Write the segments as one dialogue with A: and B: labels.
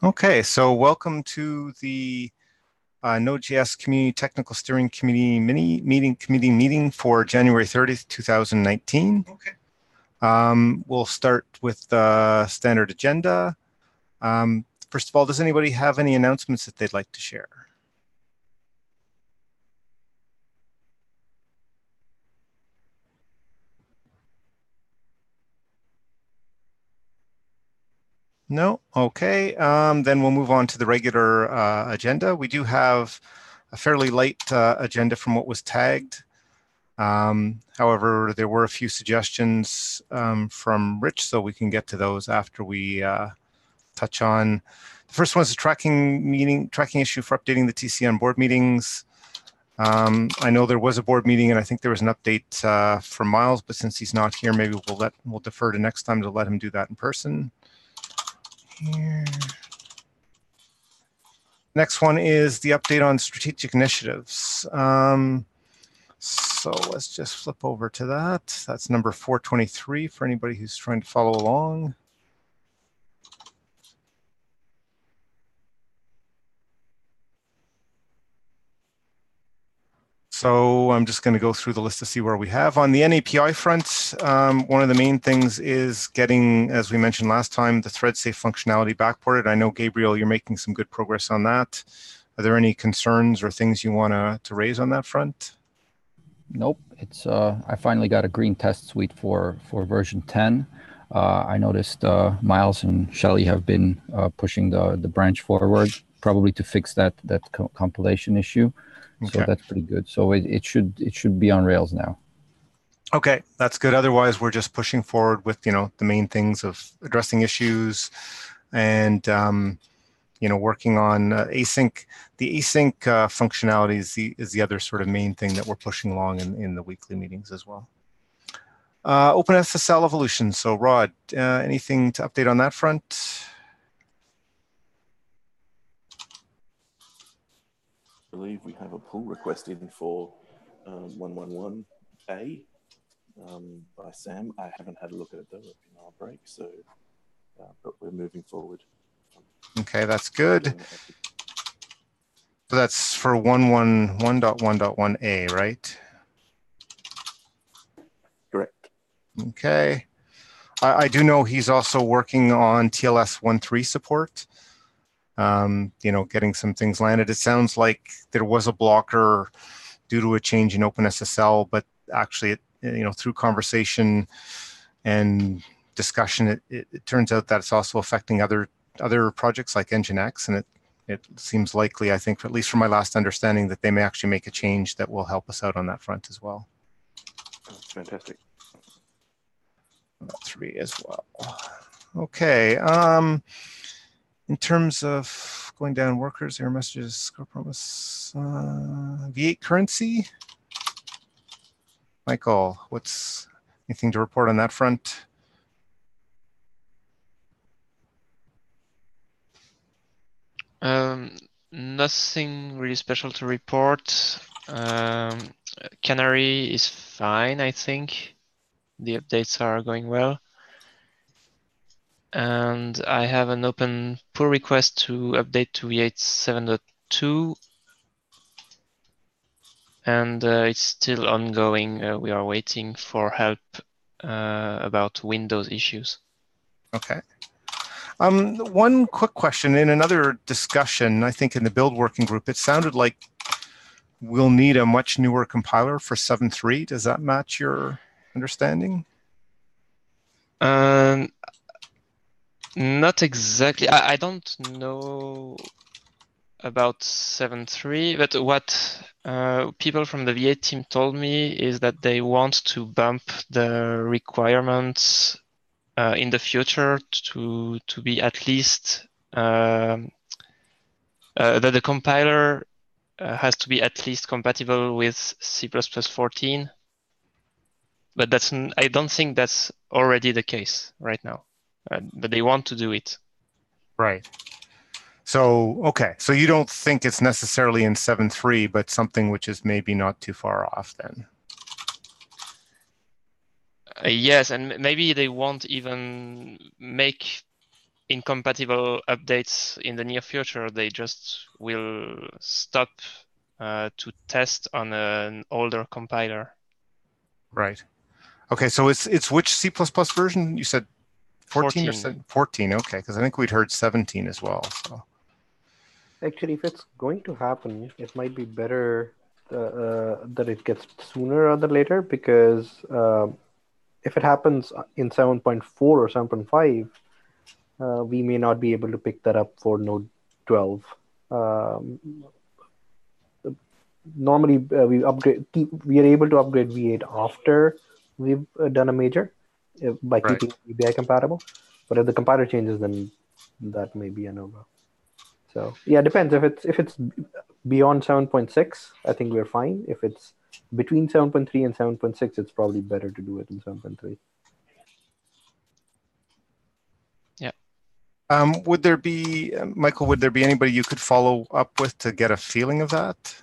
A: Okay, so welcome to the Node.js Community Technical Steering Committee meeting for January 30th, 2019. Okay. We'll start with the standard agenda. First of all, does anybody have any announcements that they'd like to share? No? Okay. Then we'll move on to the regular agenda. We do have a fairly light agenda from what was tagged. However, there were a few suggestions from Rich, so we can get to those after we touch on. The first one is a tracking issue for updating the TC on board meetings. I know there was a board meeting, and I think there was an update from Miles, but since he's not here, maybe we'll defer to next time to let him do that in person. Here. Next one is the update on strategic initiatives. So let's just flip over to that. That's number 423 for anybody who's trying to follow along. So I'm just going to go through the list to see where we have. On the NAPI front, one of the main things is getting, as we mentioned last time, the thread safe functionality backported. I know, Gabriel, you're making some good progress on that. Are there any concerns or things you want to raise on that front?
B: Nope. It's I finally got a green test suite for version 10. I noticed Miles and Shelley have been pushing the branch forward, probably to fix that compilation issue. Okay. So that's pretty good. So it should be on Rails now.
A: Okay, that's good. Otherwise, we're just pushing forward with the main things of addressing issues and working on async. The async functionality is the other sort of main thing that we're pushing along in the weekly meetings as well. OpenSSL evolution. So Rod, anything to update on that front?
C: I believe we have a pull request in for 111A by Sam. I haven't had a look at it though. It's been our break, so but we're moving forward.
A: Okay, that's good. So that's for 111.1.1a, right?
C: Correct.
A: Okay. I do know he's also working on TLS 1.3 support. Getting some things landed. It sounds like there was a blocker due to a change in OpenSSL, but actually, through conversation and discussion, it turns out that it's also affecting other projects like Nginx, and it seems likely, I think, at least from my last understanding, that they may actually make a change that will help us out on that front as well.
C: That's fantastic.
A: 3 as well. Okay. In terms of going down workers, error messages, score promise, V8 currency. Michael, what's anything to report on that front?
D: Nothing really special to report. Canary is fine, I think. The updates are going well. And I have an open pull request to update to V8 7.2. And it's still ongoing. We are waiting for help about Windows issues.
A: Okay. One quick question. In another discussion, I think in the build working group, it sounded like we'll need a much newer compiler for 7.3. Does that match your understanding?
D: Not exactly. I don't know about 7.3, but what people from the V8 team told me is that they want to bump the requirements in the future to be at least that the compiler has to be at least compatible with C++ 14. But I don't think that's already the case right now. But they want to do it.
A: Right. So, okay. So you don't think it's necessarily in 7.3, but something which is maybe not too far off then?
D: Yes, and maybe they won't even make incompatible updates in the near future, they just will stop to test on an older compiler.
A: Right. Okay, so it's which C++ version? You said 14 or 14? Okay, because I think we'd heard 17 as well. So.
E: Actually, if it's going to happen, it might be better that it gets sooner rather than later, because if it happens in 7.4 or 7.5, we may not be able to pick that up for Node 12. Normally, we are able to upgrade V8 after we've done a major by keeping ABI compatible. But if the compiler changes, then that may be a no-go. So yeah, it depends. If it's beyond 7.6, I think we're fine. If it's between 7.3 and 7.6, it's probably better to do it in 7.3.
D: Yeah.
A: Would there be, Michael, would there be anybody you could follow up with to get a feeling of that?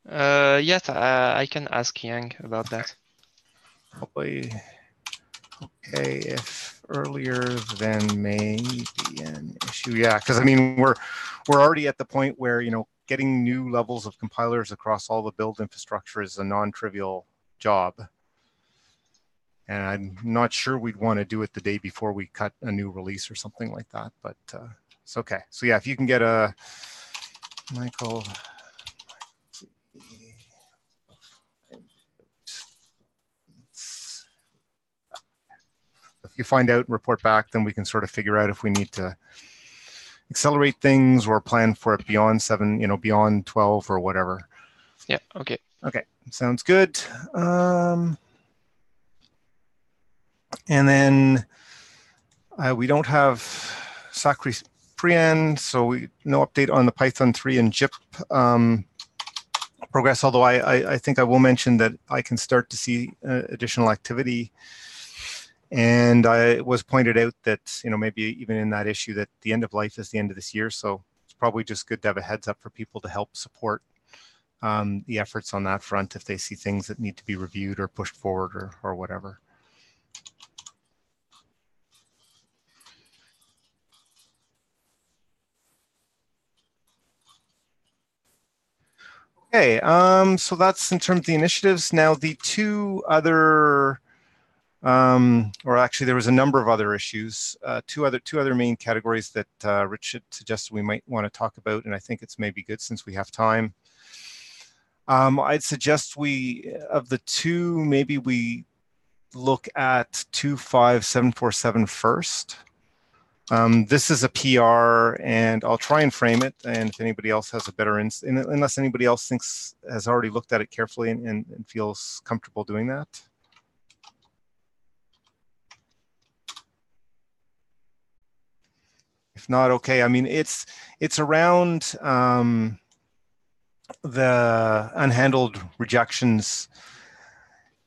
D: Yes, I can ask Yang about that.
A: Probably. Okay, if earlier then may be an issue. Yeah, because I mean we're already at the point where, you know, getting new levels of compilers across all the build infrastructure is a non-trivial job. And I'm not sure we'd want to do it the day before we cut a new release or something like that, but it's okay. So yeah, if you can get a Michael. If you find out and report back, then we can sort of figure out if we need to accelerate things or plan for it beyond 7, you know, beyond 12 or whatever.
D: Yeah, okay.
A: Okay, sounds good. And then we don't have Sakri Priyan, so no update on the Python 3 and JIP progress, although I think I will mention that I can start to see additional activity. And it was pointed out that, you know, maybe even in that issue that the end of life is the end of this year. So it's probably just good to have a heads up for people to help support the efforts on that front if they see things that need to be reviewed or pushed forward or whatever. Okay, so that's in terms of the initiatives. Now the two other or actually there was a number of other issues, two other main categories that Rich had suggested we might want to talk about, and I think it's maybe good since we have time. I'd suggest of the two, maybe we look at 25747 first. This is a PR, and I'll try and frame it, and if anybody else has a better unless anybody else has already looked at it carefully and feels comfortable doing that. If not, okay. I mean, it's around the unhandled rejections,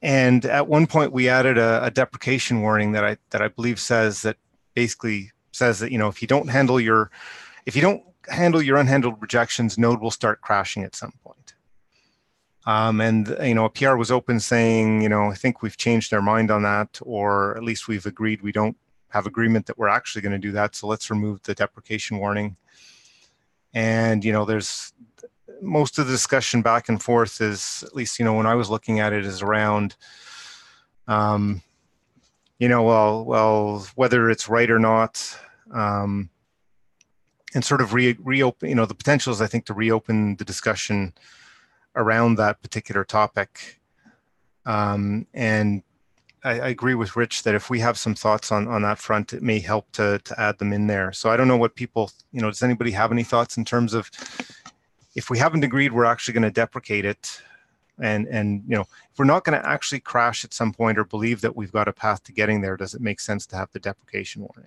A: and at one point we added a deprecation warning that I believe basically says that, you know, if you don't handle your unhandled rejections, Node will start crashing at some point. And you know, a PR was open saying, you know, I think we've changed our mind on that, or at least we've agreed we don't have agreement that we're actually going to do that. So let's remove the deprecation warning. And, you know, there's most of the discussion back and forth is, at least, you know, when I was looking at it, is around, you know, well, whether it's right or not, and sort of reopen, you know, the potential is, I think, to reopen the discussion around that particular topic. And I agree with Rich that if we have some thoughts on that front, it may help to add them in there. So I don't know what people, you know, does anybody have any thoughts in terms of, if we haven't agreed, we're actually going to deprecate it, and you know, if we're not going to actually crash at some point or believe that we've got a path to getting there, does it make sense to have the deprecation warning?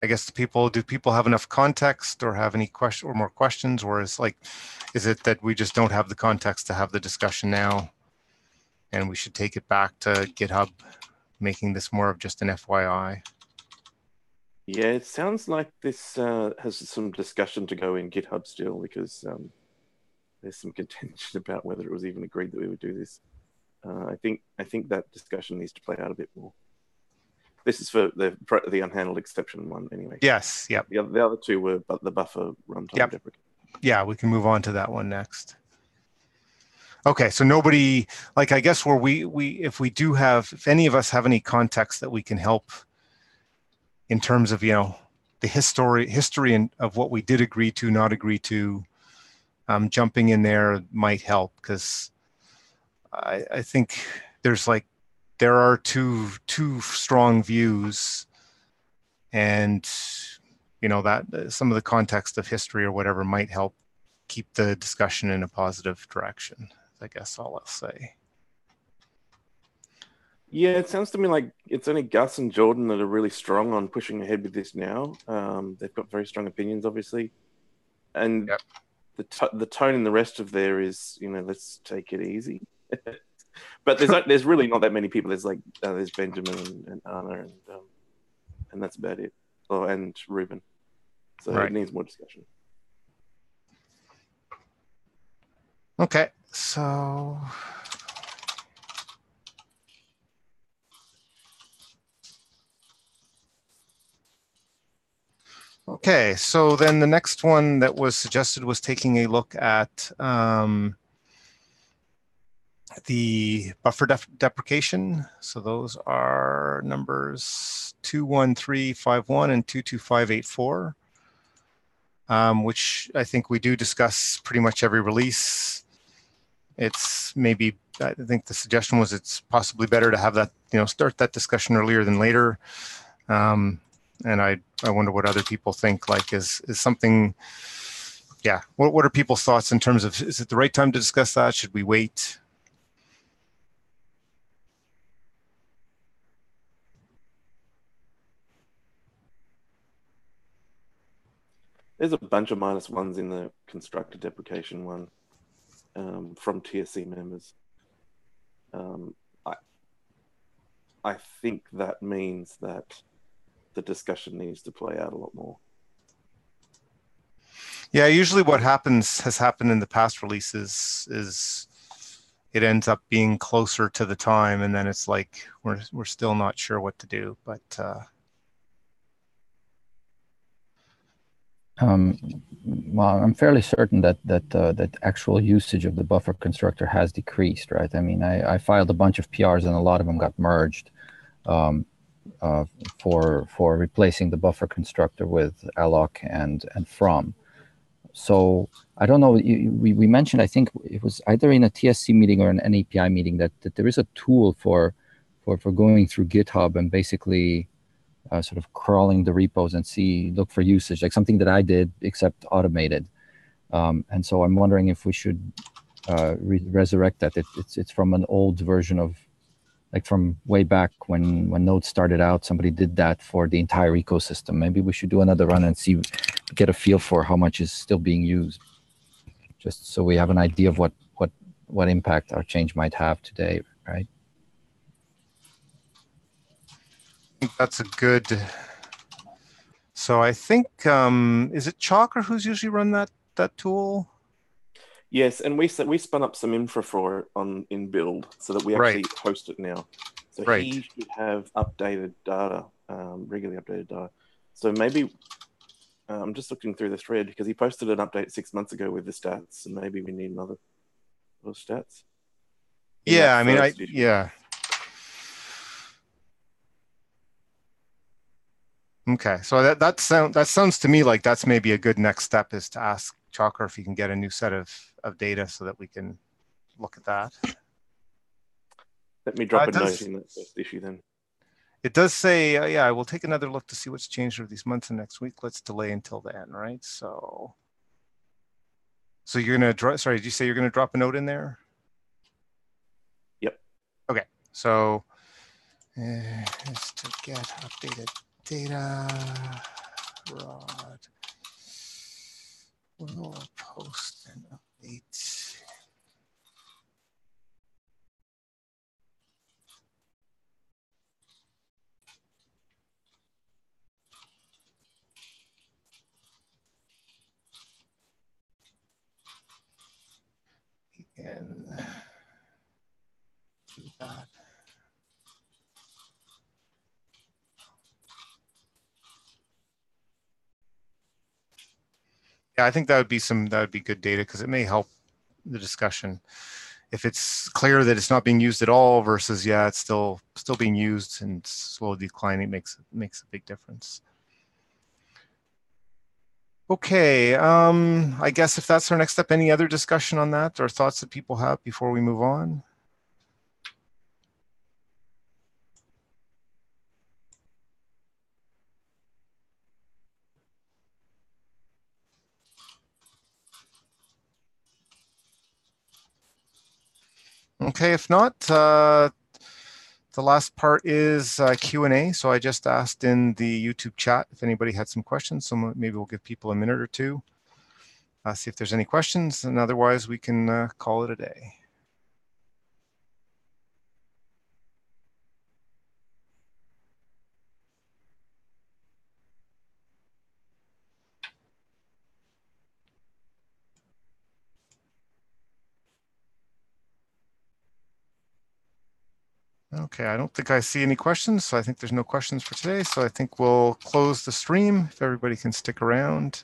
A: I guess do people have enough context or have any question or more questions, or is it that we just don't have the context to have the discussion now and we should take it back to GitHub making this more of just an FYI.
C: Yeah, it sounds like this has some discussion to go in GitHub still, because there's some contention about whether it was even agreed that we would do this. I think that discussion needs to play out a bit more. This is for the unhandled exception one, anyway.
A: Yes. Yep.
C: The other two were the buffer runtime deprecation.
A: Yeah, we can move on to that one next. Okay, so nobody, like, I guess where if any of us have any context that we can help in terms of, the history of what we did agree to, not agree to, jumping in there might help, because I think there are two strong views, and that some of the context of history or whatever might help keep the discussion in a positive direction. I guess all I'll say.
C: Yeah, it sounds to me like it's only Gus and Jordan that are really strong on pushing ahead with this now. They've got very strong opinions, obviously, and the tone in the rest of there is, let's take it easy. But there's really not that many people. There's Benjamin and Anna, and that's about it. Oh, and Ruben. So It needs more discussion.
A: Okay, so then the next one that was suggested was taking a look at the buffer deprecation. So those are numbers 21351 and 22584, which I think we do discuss pretty much every release. It's maybe, I think the suggestion was it's possibly better to have that, start that discussion earlier than later. And I wonder what other people think, like, is something, what are people's thoughts in terms of, is it the right time to discuss that? Should we wait?
C: There's a bunch of -1s in the constructor deprecation one from TSC members. I think that means that the discussion needs to play out a lot more.
A: Yeah, usually what has happened in the past releases is it ends up being closer to the time, and then it's like we're still not sure what to do. But
B: well, I'm fairly certain that actual usage of the buffer constructor has decreased, right? I mean, I filed a bunch of PRs and a lot of them got merged for replacing the buffer constructor with alloc and from. So I don't know. We mentioned, I think it was either in a TSC meeting or an API meeting, that there is a tool for going through GitHub and basically sort of crawling the repos and look for usage, like something that I did except automated. And so I'm wondering if we should resurrect that. It's from an old version of, like, from way back when Node started out. Somebody did that for the entire ecosystem. Maybe we should do another run and get a feel for how much is still being used, just so we have an idea of what impact our change might have today, right?
A: that's a good. So I think, is it Chalker who's usually run that tool?
C: Yes, and we spun up some infra for it in build so that we actually host it now. So he should have updated data, regularly updated data. So maybe I'm just looking through the thread because he posted an update 6 months ago with the stats, and maybe we need another those stats.
A: Yeah, I mean, yeah. Okay, so that sounds to me like that's maybe a good next step, is to ask Chalker if he can get a new set of data so that we can look at that.
C: Let me drop a note in that first issue then.
A: It does say, yeah, we'll take another look to see what's changed over these months and next week. Let's delay until then, right? So you're gonna sorry, did you say you're gonna drop a note in there?
C: Yep.
A: Okay, so is to get updated data. Rod will post an update. Yeah, I think that would be good data because it may help the discussion. If it's clear that it's not being used at all versus it's still being used and slowly declining, makes a big difference. Okay, I guess if that's our next step, any other discussion on that or thoughts that people have before we move on? Okay, if not, the last part is Q&A. So I just asked in the YouTube chat if anybody had some questions. So maybe we'll give people a minute or two, see if there's any questions, and otherwise we can call it a day. Okay, I don't think I see any questions, so I think there's no questions for today. So I think we'll close the stream if everybody can stick around.